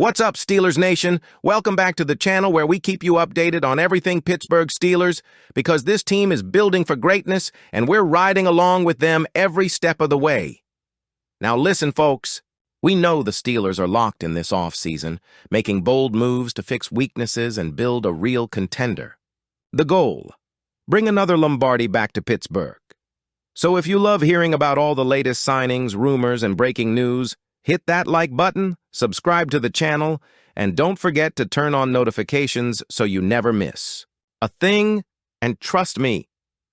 What's up, Steelers Nation? Welcome back to the channel where we keep you updated on everything Pittsburgh Steelers, because this team is building for greatness and we're riding along with them every step of the way. Now listen, folks. We know the Steelers are locked in this offseason, making bold moves to fix weaknesses and build a real contender. The goal: bring another Lombardi back to Pittsburgh. So if you love hearing about all the latest signings, rumors, and breaking news, hit that like button, subscribe to the channel, and don't forget to turn on notifications so you never miss a thing. And trust me,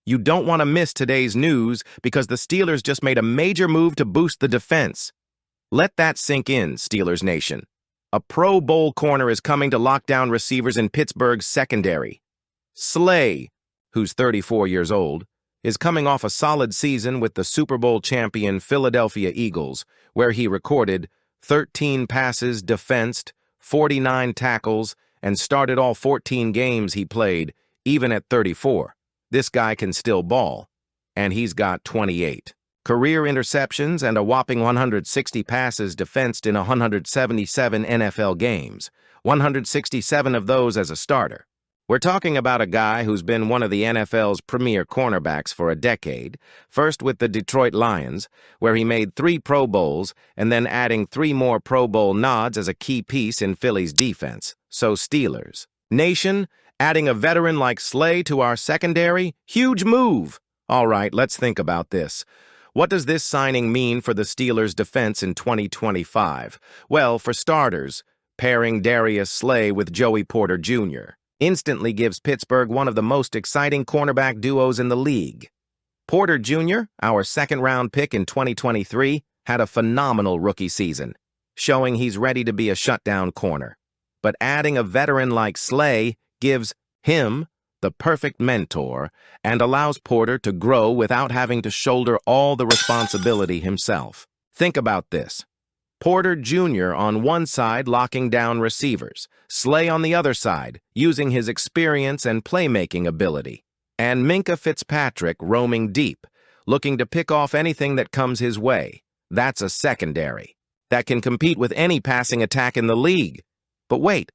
you don't want to miss today's news because the Steelers just made a major move to boost the defense. Let that sink in, Steelers Nation. A Pro Bowl corner is coming to lock down receivers in Pittsburgh's secondary. Slay, who's 34 years old, is coming off a solid season with the Super Bowl champion Philadelphia Eagles, where he recorded 13 passes defensed, 49 tackles, and started all 14 games he played, even at 34. This guy can still ball, and he's got 28 career interceptions and a whopping 160 passes defensed in 177 NFL games, 167 of those as a starter. We're talking about a guy who's been one of the NFL's premier cornerbacks for a decade, first with the Detroit Lions, where he made 3 Pro Bowls, and then adding 3 more Pro Bowl nods as a key piece in Philly's defense. So Steelers Nation, adding a veteran like Slay to our secondary? Huge move! All right, let's think about this. What does this signing mean for the Steelers' defense in 2025? Well, for starters, pairing Darius Slay with Joey Porter Jr. instantly gives Pittsburgh one of the most exciting cornerback duos in the league. Porter Jr., our second-round pick in 2023, had a phenomenal rookie season, showing he's ready to be a shutdown corner. But adding a veteran like Slay gives him the perfect mentor and allows Porter to grow without having to shoulder all the responsibility himself. Think about this. Porter Jr. on one side locking down receivers, Slay on the other side using his experience and playmaking ability, and Minkah Fitzpatrick roaming deep, looking to pick off anything that comes his way. That's a secondary that can compete with any passing attack in the league. But wait,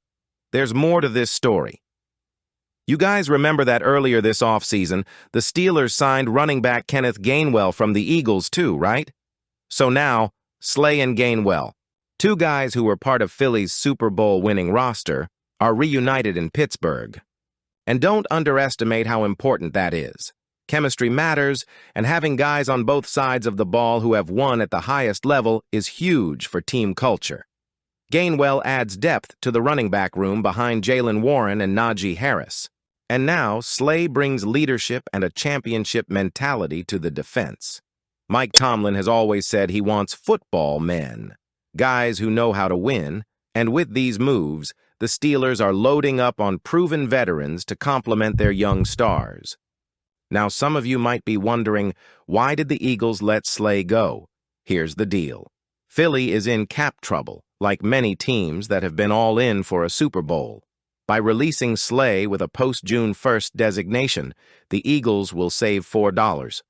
there's more to this story. You guys remember that earlier this offseason, the Steelers signed running back Kenneth Gainwell from the Eagles too, right? So now, Slay and Gainwell, 2 guys who were part of Philly's Super Bowl winning roster, are reunited in Pittsburgh. And don't underestimate how important that is. Chemistry matters, and having guys on both sides of the ball who have won at the highest level is huge for team culture. Gainwell adds depth to the running back room behind Jaylen Warren and Najee Harris. And now, Slay brings leadership and a championship mentality to the defense. Mike Tomlin has always said he wants football men, guys who know how to win, and with these moves, the Steelers are loading up on proven veterans to complement their young stars. Now, some of you might be wondering, why did the Eagles let Slay go? Here's the deal. Philly is in cap trouble, like many teams that have been all in for a Super Bowl. By releasing Slay with a post-June 1st designation, the Eagles will save $4.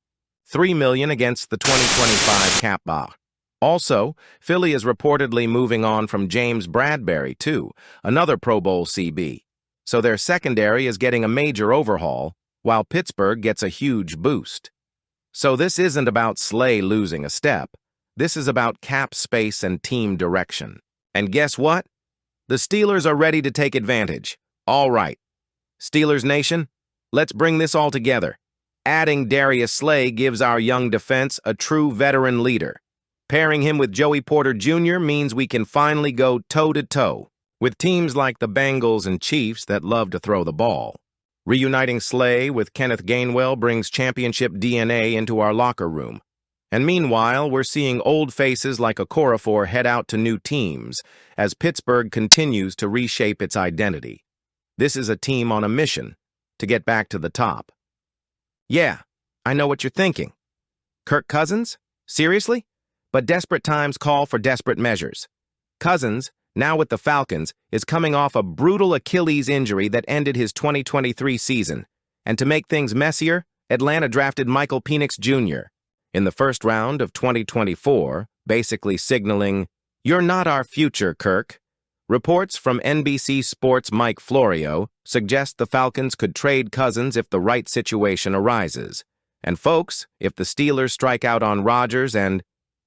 $3 million against the 2025 cap bar. Also, Philly is reportedly moving on from James Bradberry, too, another Pro Bowl CB. So their secondary is getting a major overhaul, while Pittsburgh gets a huge boost. So this isn't about Slay losing a step. This is about cap space and team direction. And guess what? The Steelers are ready to take advantage. All right. Steelers Nation, let's bring this all together. Adding Darius Slay gives our young defense a true veteran leader. Pairing him with Joey Porter Jr. means we can finally go toe-to-toe with teams like the Bengals and Chiefs that love to throw the ball. Reuniting Slay with Kenneth Gainwell brings championship DNA into our locker room. And meanwhile, we're seeing old faces like Okorafor head out to new teams as Pittsburgh continues to reshape its identity. This is a team on a mission to get back to the top. Yeah, I know what you're thinking. Kirk Cousins? Seriously? But desperate times call for desperate measures. Cousins, now with the Falcons, is coming off a brutal Achilles injury that ended his 2023 season. And to make things messier, Atlanta drafted Michael Penix Jr. in the first round of 2024, basically signaling, "You're not our future, Kirk. Reports from NBC Sports' Mike Florio suggest the Falcons could trade Cousins if the right situation arises. And folks, if the Steelers strike out on Rodgers and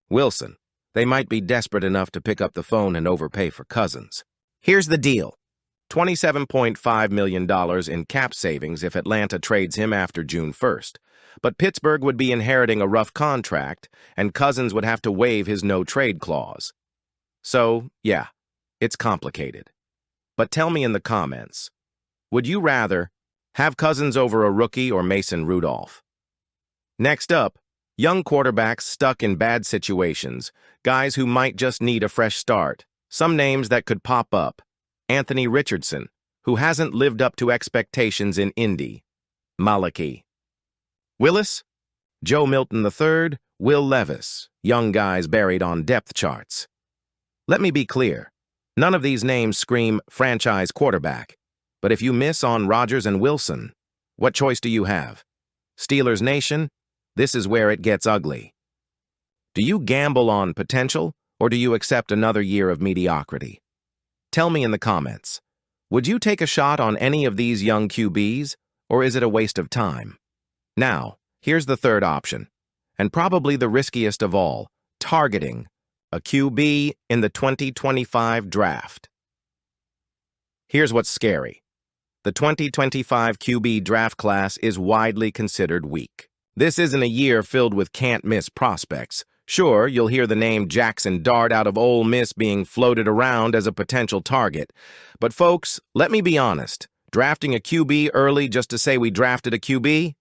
Wilson, they might be desperate enough to pick up the phone and overpay for Cousins. Here's the deal. $27.5 million in cap savings if Atlanta trades him after June 1st. But Pittsburgh would be inheriting a rough contract, and Cousins would have to waive his no-trade clause. So, yeah, it's complicated. But tell me in the comments, would you rather have Cousins over a rookie or Mason Rudolph? Next up, young quarterbacks stuck in bad situations, guys who might just need a fresh start. Some names that could pop up. Anthony Richardson, who hasn't lived up to expectations in Indy. Malachi Willis, Joe Milton III, Will Levis, young guys buried on depth charts. Let me be clear, none of these names scream franchise quarterback, but if you miss on Rodgers and Wilson, what choice do you have? Steelers Nation, this is where it gets ugly. Do you gamble on potential, or do you accept another year of mediocrity? Tell me in the comments, would you take a shot on any of these young QBs, or is it a waste of time? Now, here's the third option, and probably the riskiest of all, targeting a QB in the 2025 draft. Here's what's scary. The 2025 QB draft class is widely considered weak. This isn't a year filled with can't-miss prospects. Sure, you'll hear the name Jackson Dart out of Ole Miss being floated around as a potential target. But folks, let me be honest. Drafting a QB early just to say we drafted a QB?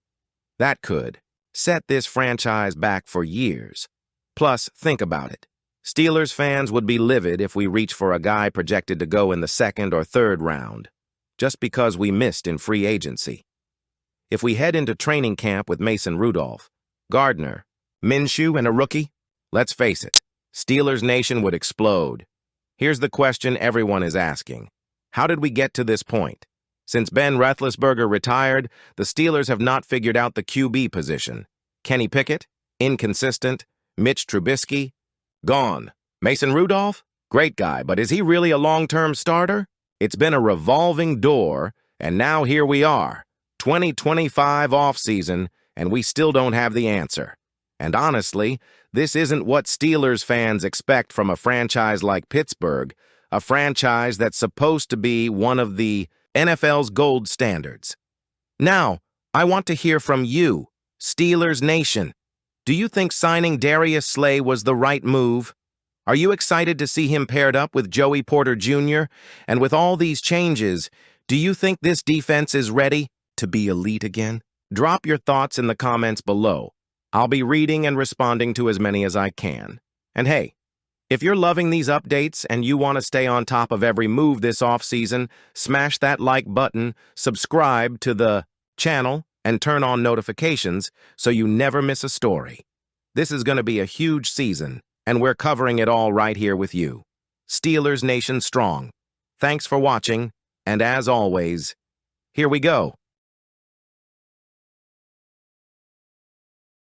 That could set this franchise back for years. Plus, think about it. Steelers fans would be livid if we reach for a guy projected to go in the second or third round, just because we missed in free agency. If we head into training camp with Mason Rudolph, Gardner, Minshew, and a rookie, let's face it, Steelers Nation would explode. Here's the question everyone is asking. How did we get to this point? Since Ben Roethlisberger retired, the Steelers have not figured out the QB position. Kenny Pickett? Inconsistent. Mitch Trubisky? Gone. Mason Rudolph? Great guy, but is he really a long-term starter? It's been a revolving door, and now here we are, 2025 offseason, and we still don't have the answer. And honestly, this isn't what Steelers fans expect from a franchise like Pittsburgh, a franchise that's supposed to be one of the NFL's gold standards. Now, I want to hear from you, Steelers Nation. Do you think signing Darius Slay was the right move? Are you excited to see him paired up with Joey Porter Jr.? And with all these changes, do you think this defense is ready to be elite again? Drop your thoughts in the comments below. I'll be reading and responding to as many as I can. And hey, if you're loving these updates and you want to stay on top of every move this offseason, smash that like button, subscribe to the channel, and turn on notifications so you never miss a story. This is going to be a huge season, and we're covering it all right here with you. Steelers Nation strong. Thanks for watching, and as always, here we go.